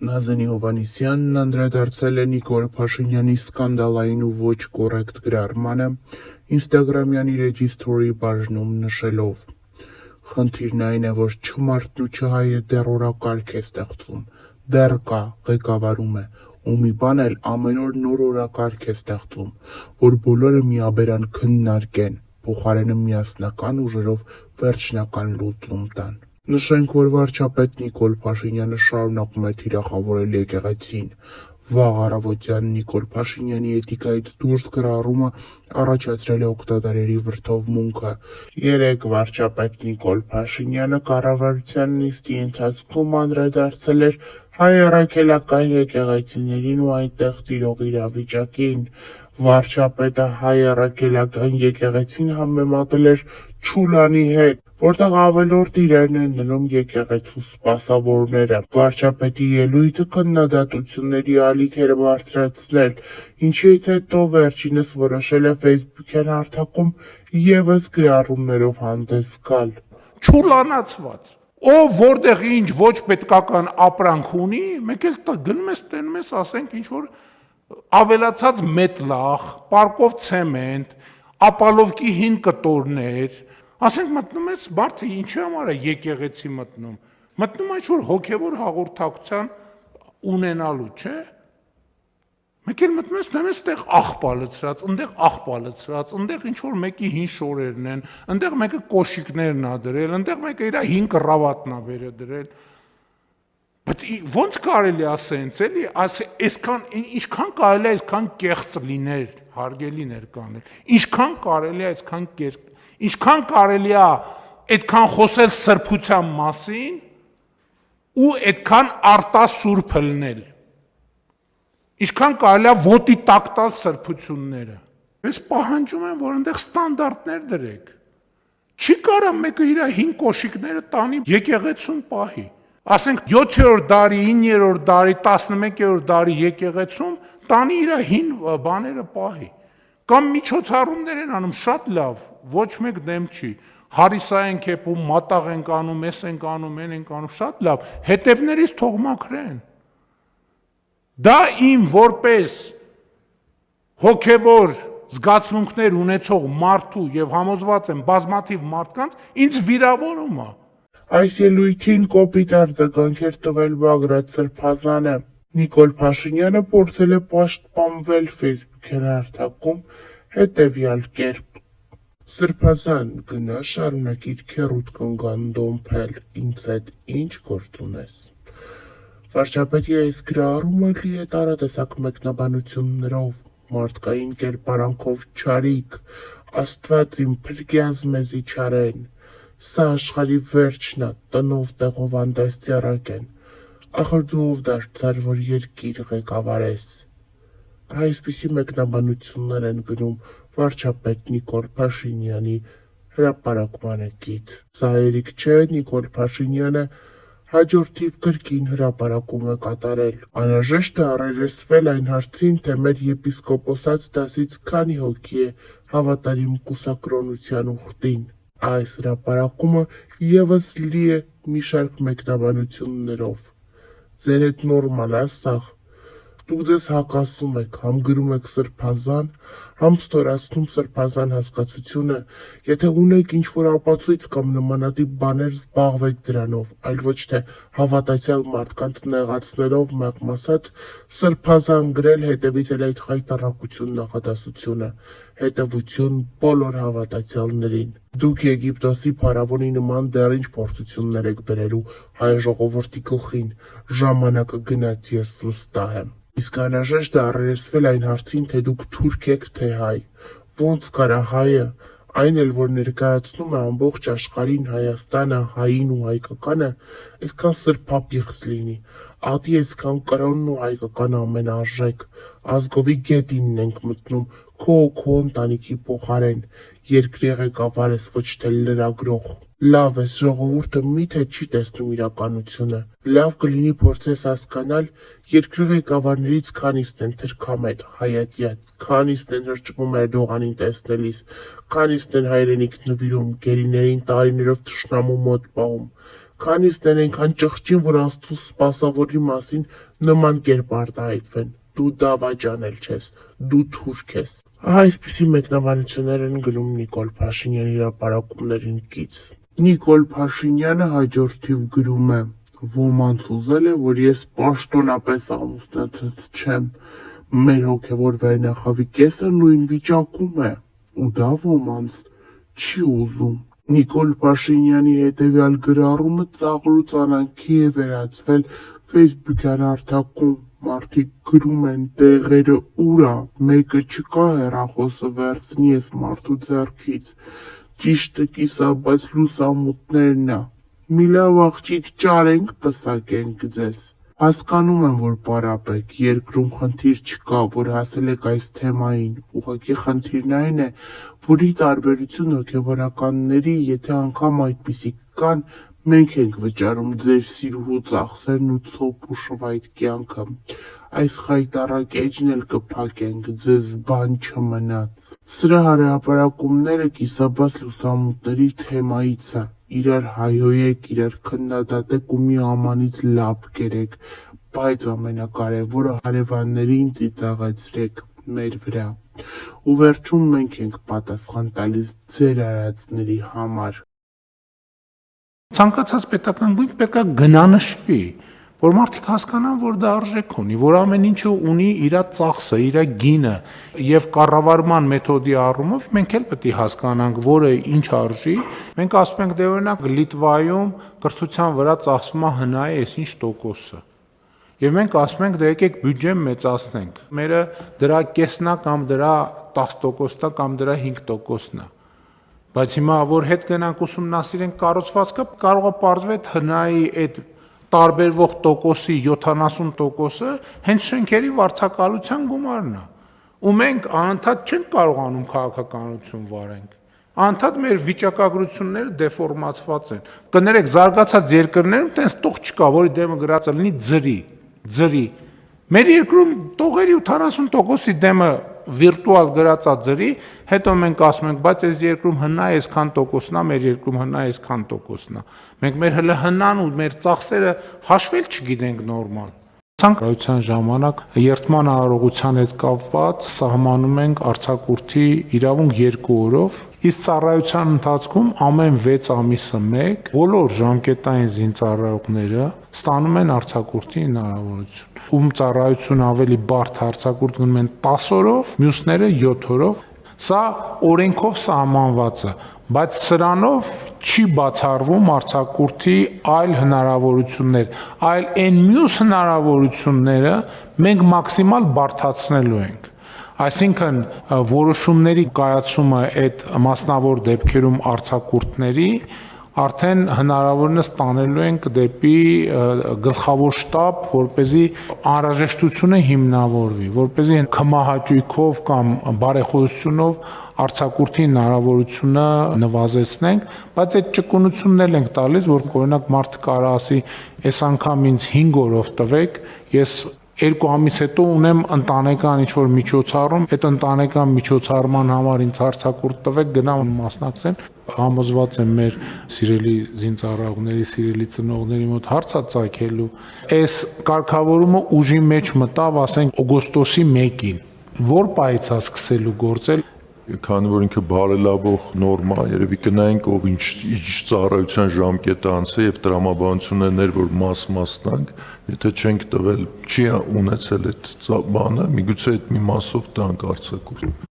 Նազենի Հովհաննիսյանն անդրադարձել է Նիկոլ Փաշինյանի սկանդալային ու ոչ կոռեկտ գրառմանը ինստագրամյան իր էջի սթորիի բաժնում նշելով. «Խնդիրն այն է, որ չմարդն ու չհայը դեռ օրակարգ է ստեղծում, դեռ կա, ղեկավարում է, ու մի բան էլ ամեն օր նոր օրակարգ է ստեղծում, որ բոլորը միաբերան քննարկեն, փոխարենը միասնական ուժերով վերջնական լուծում տան»։ Նշենք, որ վարչապետ Նիկոլ Փաշինյանը շարունակում է թիրախավորել եկեղեցին։ Վաղ առավոտյան Նիկոլ Փաշինյանի էթիկայից դուրս գրառումը առաջացրել է օգտատերերի վրդովմունքը։ Երեկ վարչապետ Նիկոլ Փաշինյանը կառավարության նիստի ընթացքում անդրադարձել էր հայ առաքելական եկեղեցիներին ու այնտեղ տիրող իրավիճակին։ Վարչապետը հայ առաքելական եկեղեցին համեմատել էր Չուլանի հետ, որտեղ ավելորդ իրերն են դնում եկեղեցու սպասավորները։ Վարչապետի ելույթը քննադատությունների ալիք էր բարձրացնել, ինչից հետո վերջինս որոշել է ֆեյսբուքյան հարթակում ևս գրառումներով հանդես գալ։ Չուլանացված, ով որտեղ ինչ ոչ պետքական ապրանք ունի, մեկ էլ գնում ես տենում ես, ասենք ինչ որ ավելացած մետլախ, պարկով ցեմենտ, ապալովկի հին կտորներ, ասենք մտնում ես մարդը ինչի համար է եկեղեցի մտնում է ինչ-որ հոգևոր հաղորդակցության ունենալու, չէ՞։ Մեկ էլ մտնում ես նայում ես այդտեղ աղբալցրած, այնտեղ ինչ-որ մեկի հին շորերն են, այնտեղ մեկը կոշիկներն ա դրել, այնտեղ մեկը իր հին կռավատն ա վերը դրել։ Բայց ո՞նց կարելի է ասենց էլի, այսքան ինչքան կարելի է այսքան կեղծ լիներ, հարգելի ներկաներ, ինչքան կարելի է ինչքան կարելի է այդքան խոսել սրբության մասին ու այդքան արտասուրբ լնել, ինչքան կարելի է ոտի տակ տալ սրբությունները։ Ես պահանջում եմ, որ այնտեղ ստանդարտներ դրեք։ Չի կարա մեկը իր հին կոշիկները տանի եկեղեցում պահի։ Ասենք 7-րդ դարի, 9-րդ դարի, 11-րդ դարի եկեղեցում տանի իր հին բաները պահի։ Կամ միջոցառումներ են անում, շատ լավ, ոչ մեկ դեմ չի։ Հարիսա են քեպում, մատաղ ենք անում, էս ենք անում, են ենք անում, շատ լավ, հետևներից թող մաքրեն։ Դա իմ որպես հոգևոր զգացմունքներ ունեցող մարդու եւ համոզված եմ բազմաթիվ մարդկանց ինձ վիրավորում է։ Այս ելույթին կոպիտ արձագանք էր տվել Բագրատ Սրբազանը։ Նիկոլ Փաշինյանը փորձել է պաշտպանվել ֆեյսբուքյան հարթակում հետևյալ կերպ. Սրբազան, գնա շարունակիր քեռուդ կնգան դոմփել, ինձ հետ ինչ գործ ունես։ Վարչապետի այս գրառումը լի է տարատեսակ մեկնաբանություններով, մարդկային կերպարանքով չարիք, Աստված իմ փրկյազ մեզի չարեն, սա աշխարհի վերջն է, տնով տեղով անդաստիարակ են, ախր դու ով դարձար, որ երկիր ղեկավարես։ Այսպիսի մեկնաբանություններ են գնում վարչապետ Նիկոլ Փաշինյանի հրապարակմանը կից։ Սա երիք չէ, Նիկոլ Փաշինյանը հաջորդիվ կրկին հրապարակում է կատարել։ Անհրաժեշտ է առերեսվել այն հարցին, թե մեր եպիսկոպոսաց դասից քանի հոգի է հավատարիմ կուսակրոնության ուխտին։ Այս հրապարակումը ևս լի է մի շարք մեկնաբանություններով։ Ձեր հետ նորմալ է սաղ։ Դուք ձեզ հակասում եք, համ գրում եք սրբազան, համ ստորացնում սրբազան հասկացությունը, եթե ունեք ինչ-որ ապացույց կամ նմանատիպ բաներ զբաղվեք դրանով, այլ ոչ թե հավատացյալ մարդկանց նեղացնելով մեղմ ասած սրբազան գրել, հետևից էլ այդ խայտառակություն նախադասությունը, հետևություն բոլոր հավատացյալներին։ Դուք Եգիպտոսի փարավոնի նման դեռ ինչ փորձություններ եք բերելու հայ ժողովրդի գլխին, ժամանակը գնաց, ես վստահ եմ։ Իսկ անհրաժեշտ է առերեսվել այն հարցին, թե դուք թուրք եք, թե հայ։ Ոնց կարա հայը, այն էլ որ ներկայացնում է ամբողջ աշխարհին Հայաստանը, հային ու հայկականը, այսքան սրբապիղծ լինի, ատի այսքան կրոնն ու հայկական ամենարժեք, ազգովի գետինն ենք մտնում, քո ընտանիքի փոխարեն, երկրի ղեկավար ես, ոչ թե լրագրող։ Լավ է, ժողովուրդը միթե չի տեսնում իրականությունը։ Լավ կլինի փորձես հասկանալ երկրի ղեկավարներից քանիսն են թրքամետ, հայատյաց, քանիսն են հրճվում Էրդողանին տեսնելիս, քանիսն են հայրենիք նվիրում, գերիներին տարիներով թշնամու մոտ պահում, քանիսն են այնքան ճղճին, որ Աստծու սպասավորի մասին նման կերպ արտահայտվեն։ Դու դավաճանել չես, դու թուրք ես։ Այսպիսի մեկնաբանություններ են գնում Նիկոլ Փաշինյանի հրապարակումներին կից։ Նիկոլ Փաշինյանը հաջորդիվ գրում է. ոմանց ուզել է, որ ես պաշտոնապես ամուսնացած չեմ, մեր հոգևոր վերնախավի կեսը նույն վիճակում է, ու դա ոմանց չի ուզում։ Նիկոլ Փաշինյանի հետևյալ գրառումը ծաղրուց անանքի է վերածվել Facebook-յան հարթակում։ Մարդիկ գրում են տեղերը ուր ա, մեկը չկա հեռախոսը վերցնի ես մարդու ձեռքից, ճիշտը կիսա, բայց լուսամուտներն ա, մի լավ աղջիկ ճարենք պսակենք ձեզ։ Հասկանում եմ, որ պարապեք, երկրում խնդիր չկա, որ հասել եք այս թեմային, ուղղակի խնդիրն այն է, որ ի տարբերություն հոգևորականների, եթե անգամ այդպիսիք կան, մենք ենք վճարում ձեր սիրուհու ծախսերն ու ցոփ ու շվայտ կյանքը, այս խայտառակ էջն էլ կփակենք, ձեզ բան չմնաց։ Սրա հրապարակումները կիսաբաց լուսամուտների թեմայից է, իրար հայհոյեք, իրար քննադատեք ու մի ամանից լապ կերեք, բայց ամենակարևորը հարևաններին ծիծաղեցրեք մեր վրա։ Ու վերջում մենք ենք պատասխան տալիս ձեր արածների համար։ Ցանկացած պետական գույք պետք է գնանշվի, որ մարդիկ հասկանան, որ դա արժեք ունի, որ ամեն ինչը ունի իր ծախսը, իր գինը, եւ կառավարման մեթոդի առումով մենք էլ պետք է հասկանանք, որը ինչ արժի։ Մենք ասում ենք, դե օրինակ Լիտվայում կրթության վրա ծախսվում է հնայի այսինչ տոկոսը։ Եվ մենք ասում ենք, դե եկեք բյուջեն մեծացնենք։ Մերը դրա կեսն է կամ դրա 10%-ն է կամ դրա 5%-ն է։ Բայց հիմա որ հետ գնանք ուսումնասիրենք կառուցվածքը, կարող է պարզվել հնայի այդ տարբերվող տոկոսի 70%-ը հենց շենքերի վարձակալության գումարն է։ Ու մենք անընդհատ չենք կարողանում քաղաքականություն վարենք։ Անընդհատ մեր վիճակագրությունները դեֆորմացված են։ Կներեք, զարգացած երկրներում տենց տող չկա, որի դեմը գրածը լինի ձրի։ Մեր երկրում տողերի 80%-ի դեմը վիրտուալ գրածա ձրի, հետո մենք ասում ենք, բայց այս երկրում հնա այսքան տոկոսն է, մեր երկրում հնա այսքան տոկոսն է։ Մենք մեր հնան ու մեր ծախսերը հաշվել չգիտենք նորմալ։ Ցանկացության ժամանակ երթման արարողության հետ կապված սահմանում ենք արձակուրդի իրավունք 2 օրով, իսկ ծառայության ընթացքում ամեն 6 ամիսը մեկ բոլոր ժամկետային զինծառայողները ստանում են արձակուրդի հնարավորություն։ Ում ծառայություն ավելի բարդ արձակուրդ գնում են 10 օրով, մյուսները 7 օրով։ Սա օրենքով սահմանված է, բայց սրանով չի բացառվում արձակուրդի այլ հնարավորություններ, այլ այն մյուս հնարավորությունները մենք մաքսիմալ բարդացնելու ենք։ Այսինքն որոշումների կայացումը այդ մասնավոր դեպքերում արձակուրդների արդեն հնարավորինս տանելու ենք դեպի գլխավոր շտաբ, որպեսզի անհրաժեշտությունը հիմնավորվի, որպեսզի քմահաճույքով կամ բարեխոսությունով արձակուրդի հնարավորությունը նվազեցնենք, բայց այդ ճկունությունն էլ ենք տալիս, որ օրինակ մարդը կարող ասի, այս անգամ ինձ 5 օրով տվեք, ես 2 ամիս հետո ունեմ ընտանեկան ինչ-որ միջոցառում, այդ ընտանեկան միջոցառման համար ինձ արձակուրդ տվեք, գնամ մասնակցեմ, համոզված եմ մեր սիրելի զինծառայողների, սիրելի ծնողների մոտ հարց է ծագելու։ Այս կարգավորումը ուժի մեջ մտավ, ասենք օգոստոսի 1-ին, որ պահից է սկսելու գործել։ Քանի որ ինքը բարելավող նորմա, երևի կնայենք ով ինչ ծառայության ժամկետը անցե եւ տրամաբանություններ, որ մասնանք, եթե չենք տվել, չի ունեցել այդ բանը, միգուցե այդ մի մասով տանք արձակուրդ։